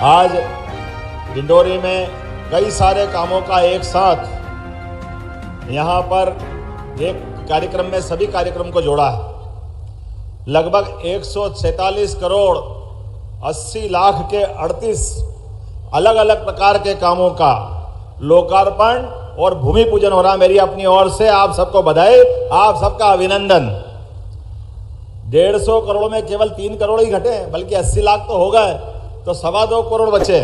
आज डिंडोरी में कई सारे कामों का एक साथ यहाँ पर एक कार्यक्रम में सभी कार्यक्रम को जोड़ा है। लगभग 147 करोड़ 80 लाख के 38 अलग अलग प्रकार के कामों का लोकार्पण और भूमि पूजन हो रहा। मेरी अपनी ओर से आप सबको बधाई, आप सबका अभिनंदन। 150 करोड़ में केवल 3 करोड़ ही घटे, बल्कि 80 लाख तो हो गए, तो 2.25 करोड़ बचे।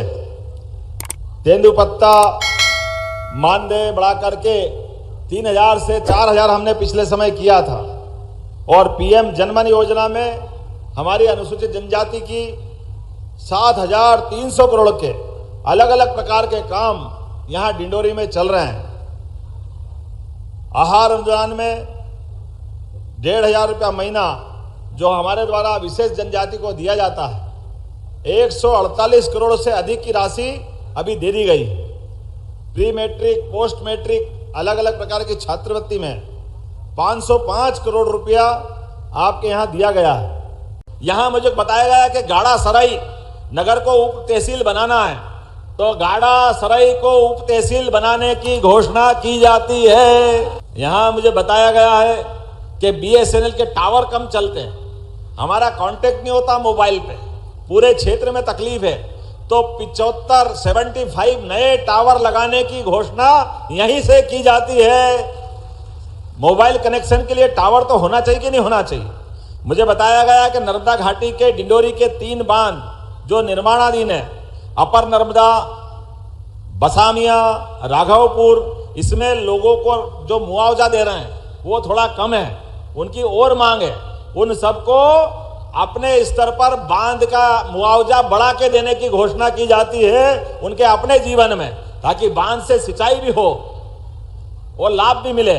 तेंदुपत्ता मानदेय बढ़ा करके 3000 से 4000 हमने पिछले समय किया था, और पीएम जनमन योजना में हमारी अनुसूचित जनजाति की 7300 करोड़ के अलग अलग प्रकार के काम यहाँ डिंडोरी में चल रहे हैं। आहार अनुदान में 1500 रुपया महीना जो हमारे द्वारा विशेष जनजाति को दिया जाता है, 148 करोड़ से अधिक की राशि अभी दे दी गई। प्री मैट्रिक, पोस्ट मैट्रिक अलग अलग प्रकार की छात्रवृत्ति में 505 करोड़ रुपया आपके यहाँ दिया गया है। यहाँ मुझे बताया गया कि गाड़ा सराई नगर को उप तहसील बनाना है, तो गाड़ा सराई को उप तहसील बनाने की घोषणा की जाती है। यहाँ मुझे बताया गया है कि बीएसएनएल के टावर कम चलते हैं, हमारा कांटेक्ट नहीं होता मोबाइल पे, पूरे क्षेत्र में तकलीफ है, तो 75 नए टावर लगाने की घोषणा यहीं से की जाती है। मोबाइल कनेक्शन के लिए टावर तो होना चाहिए कि नहीं होना चाहिए। मुझे बताया गया कि नर्मदा घाटी के डिंडोरी के 3 बांध जो निर्माणाधीन है, अपर नर्मदा, बसामिया, राघवपुर, इसमें लोगों को जो मुआवजा दे रहे हैं वो थोड़ा कम है, उनकी और मांग है। उन सबको अपने स्तर पर बांध का मुआवजा बढ़ा के देने की घोषणा की जाती है उनके अपने जीवन में, ताकि बांध से सिंचाई भी हो और लाभ भी मिले।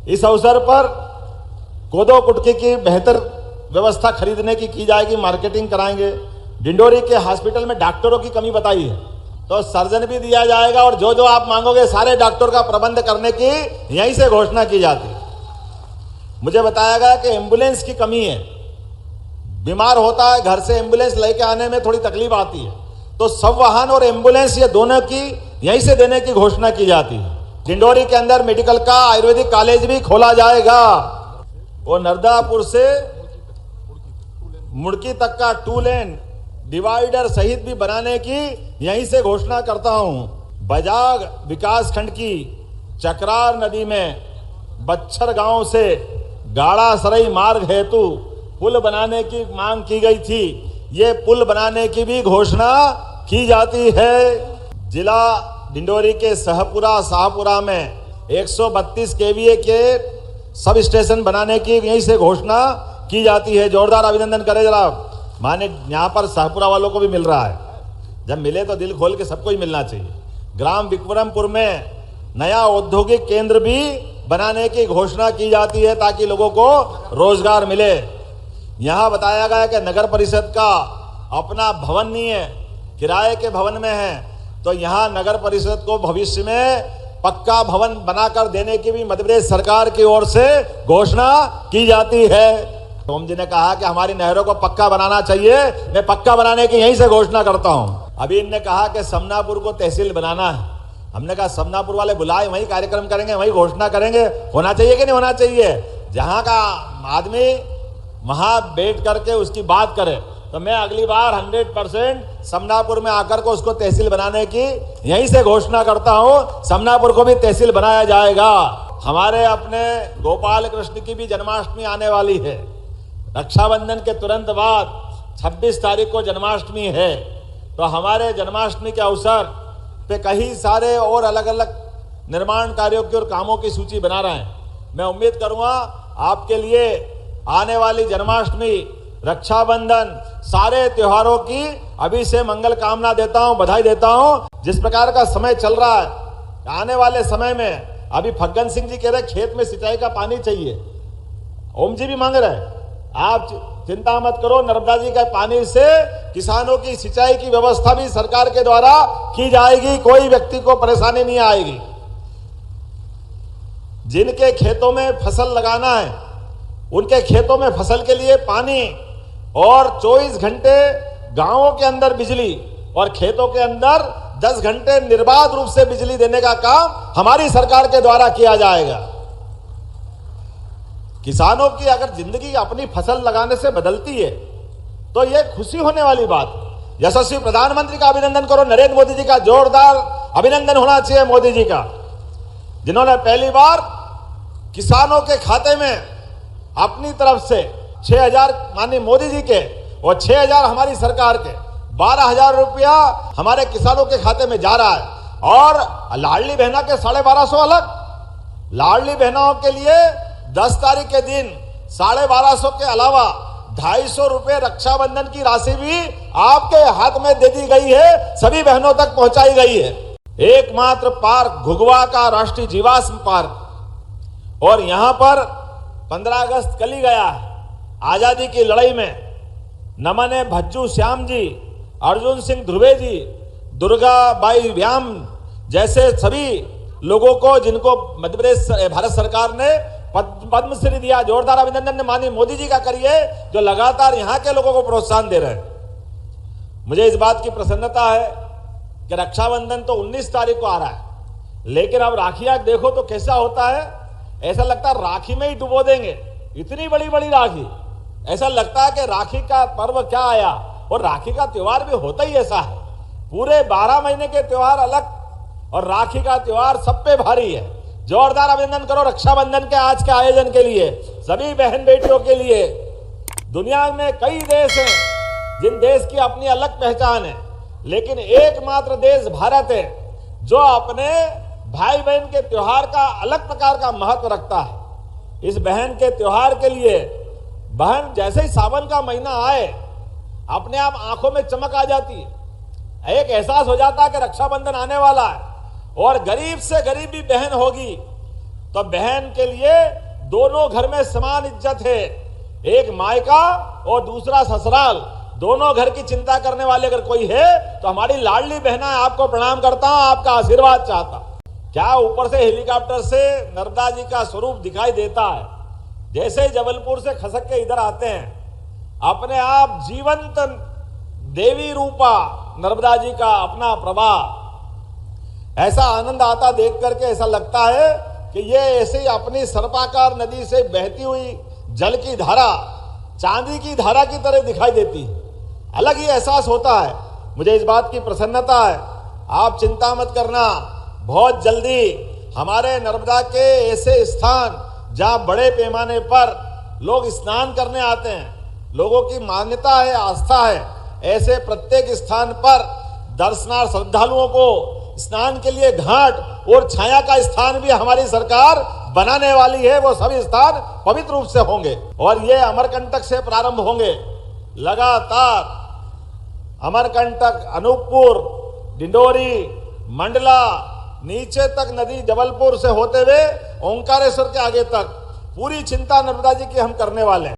इस अवसर पर कोदो कुटकी की बेहतर व्यवस्था खरीदने की जाएगी, मार्केटिंग कराएंगे। डिंडोरी के हॉस्पिटल में डॉक्टरों की कमी बताई है, तो सर्जन भी दिया जाएगा, और जो जो आप मांगोगे सारे डॉक्टर का प्रबंध करने की यहीं से घोषणा की जाती है। मुझे बताया गया कि एम्बुलेंस की कमी है, बीमार होता है, घर से एम्बुलेंस लेके आने में थोड़ी तकलीफ आती है, तो सब वाहन और एम्बुलेंस ये दोनों की यहीं से देने की घोषणा की जाती है। डिंडोरी के अंदर मेडिकल का आयुर्वेदिक कॉलेज भी खोला जाएगा, और नर्मदापुर से मुड़की तक का 2 लेन डिवाइडर सहित भी बनाने की यहीं से घोषणा करता हूं। बजाग विकास खंड की चक्रार नदी में बच्छर गांव से गाड़ा सराई मार्ग हेतु पुल बनाने की मांग की गई थी, ये पुल बनाने की भी घोषणा की जाती है। जिला डिंडोरी के शाहपुरा में 132 केवीए के सब स्टेशन बनाने की यहीं से घोषणा की जाती है। जोरदार अभिनंदन करें जरा। माने यहाँ पर शाहपुरा वालों को भी मिल रहा है, जब मिले तो दिल खोल के सबको ही मिलना चाहिए। ग्राम विक्रमपुर में नया औद्योगिक केंद्र भी बनाने की घोषणा की जाती है, ताकि लोगों को रोजगार मिले। यहाँ बताया गया कि नगर परिषद का अपना भवन नहीं है, किराए के भवन में है, तो यहाँ नगर परिषद को भविष्य में पक्का भवन बनाकर देने की भी मध्य प्रदेश सरकार की ओर से घोषणा की जाती है। ओम जी ने कहा कि हमारी नहरों को पक्का बनाना चाहिए, मैं पक्का बनाने की यहीं से घोषणा करता हूँ। अभी इनने कहा कि समनापुर को तहसील बनाना है, हमने कहा समनापुर वाले बुलाए, वही कार्यक्रम करेंगे, वही घोषणा करेंगे। होना चाहिए कि नहीं होना चाहिए? जहाँ का आदमी वहां बैठ करके उसकी बात करे, तो मैं अगली बार 100% समनापुर में आकर को उसको तहसील बनाने की यहीं से घोषणा करता हूं। समनापुर को भी तहसील बनाया जाएगा। हमारे अपने गोपाल कृष्ण की भी जन्माष्टमी आने वाली है। रक्षाबंधन के तुरंत बाद 26 तारीख को जन्माष्टमी है, तो हमारे जन्माष्टमी के अवसर पे कई सारे और अलग अलग निर्माण कार्यों की और कामों की सूची बना रहे हैं। मैं उम्मीद करूंगा आपके लिए आने वाली जन्माष्टमी, रक्षाबंधन, सारे त्योहारों की अभी से मंगल कामना देता हूं, बधाई देता हूं। जिस प्रकार का समय चल रहा है, आने वाले समय में अभी फग्गन सिंह जी कह रहे खेत में सिंचाई का पानी चाहिए, ओम जी भी मांग रहे, आप चिंता मत करो, नर्मदा जी के पानी से किसानों की सिंचाई की व्यवस्था भी सरकार के द्वारा की जाएगी, कोई व्यक्ति को परेशानी नहीं आएगी। जिनके खेतों में फसल लगाना है, उनके खेतों में फसल के लिए पानी और 24 घंटे गांवों के अंदर बिजली, और खेतों के अंदर 10 घंटे निर्बाध रूप से बिजली देने का काम हमारी सरकार के द्वारा किया जाएगा। किसानों की अगर जिंदगी अपनी फसल लगाने से बदलती है तो यह खुशी होने वाली बात। यशस्वी प्रधानमंत्री का अभिनंदन करो, नरेंद्र मोदी जी का जोरदार अभिनंदन होना चाहिए मोदी जी का, जिन्होंने पहली बार किसानों के खाते में अपनी तरफ से 6,000 माननीय मोदी जी के और 6,000 हमारी सरकार के 12,000 रुपया हमारे किसानों के खाते में जा रहा है। और लाडली बहना के 1250 अलग, लाडली बहनों के लिए 10 तारीख के दिन 1250 के अलावा 250 रुपए रक्षाबंधन की राशि भी आपके हाथ में दे दी गई है, सभी बहनों तक पहुंचाई गई है। एकमात्र पार्क घुघवा का राष्ट्रीय जीवाश्म पार्क, और यहां पर 15 अगस्त कल ही गया है, आजादी की लड़ाई में नमन भज्जू श्याम जी, अर्जुन सिंह ध्रुवे जी, दुर्गा बाई व्याम जैसे सभी लोगों को जिनको मध्य प्रदेश भारत सरकार ने पद्मश्री दिया, जोरदार अभिनंदन माननीय मोदी जी का करिए, जो लगातार यहां के लोगों को प्रोत्साहन दे रहे हैं। मुझे इस बात की प्रसन्नता है कि रक्षाबंधन तो 19 तारीख को आ रहा है, लेकिन अब राखियां देखो तो कैसा होता है, ऐसा लगता है राखी में ही डुबो देंगे, इतनी बड़ी बड़ी राखी। ऐसा लगता है कि राखी का पर्व क्या आया, और राखी का त्योहार भी होता ही ऐसा है। पूरे 12 महीने के त्योहार अलग और राखी का त्योहार सब पे भारी है। जोरदार अभिनंदन करो रक्षाबंधन के आज के आयोजन के लिए, सभी बहन बेटियों के लिए। दुनिया में कई देश हैं जिन देश की अपनी अलग पहचान है, लेकिन एकमात्र देश भारत है जो अपने भाई बहन के त्योहार का अलग प्रकार का महत्व रखता है। इस बहन के त्योहार के लिए बहन जैसे ही सावन का महीना आए अपने आप आंखों में चमक आ जाती है, एक एहसास हो जाता है कि रक्षाबंधन आने वाला है और गरीब से गरीब भी बहन होगी तो बहन के लिए दोनों घर में समान इज्जत है। एक मायका और दूसरा ससुराल, दोनों घर की चिंता करने वाले अगर कोई है तो हमारी लाडली बहना है। आपको प्रणाम करता हूं, आपका आशीर्वाद चाहता हूं। क्या ऊपर से हेलीकॉप्टर से नर्मदा जी का स्वरूप दिखाई देता है, जैसे ही जबलपुर से खसक के इधर आते हैं, अपने आप जीवंत देवी रूपा नर्मदा जी का अपना प्रवाह, ऐसा आनंद आता देख करके। ऐसा लगता है कि ये ऐसे ही अपनी सर्पाकार नदी से बहती हुई जल की धारा चांदी की धारा की तरह दिखाई देती है, अलग ही एहसास होता है। मुझे इस बात की प्रसन्नता है, आप चिंता मत करना, बहुत जल्दी हमारे नर्मदा के ऐसे स्थान जहां बड़े पैमाने पर लोग स्नान करने आते हैं, लोगों की मान्यता है, आस्था है, ऐसे प्रत्येक स्थान पर दर्शनार्थ श्रद्धालुओं को स्नान के लिए घाट और छाया का स्थान भी हमारी सरकार बनाने वाली है। वो सभी स्थान पवित्र रूप से होंगे और ये अमरकंटक से प्रारंभ होंगे। लगातार अमरकंटक, अनूपपुर, डिंडोरी, मंडला, नीचे तक नदी जबलपुर से होते हुए ओंकारेश्वर के आगे तक पूरी चिंता नर्मदा जी की हम करने वाले हैं।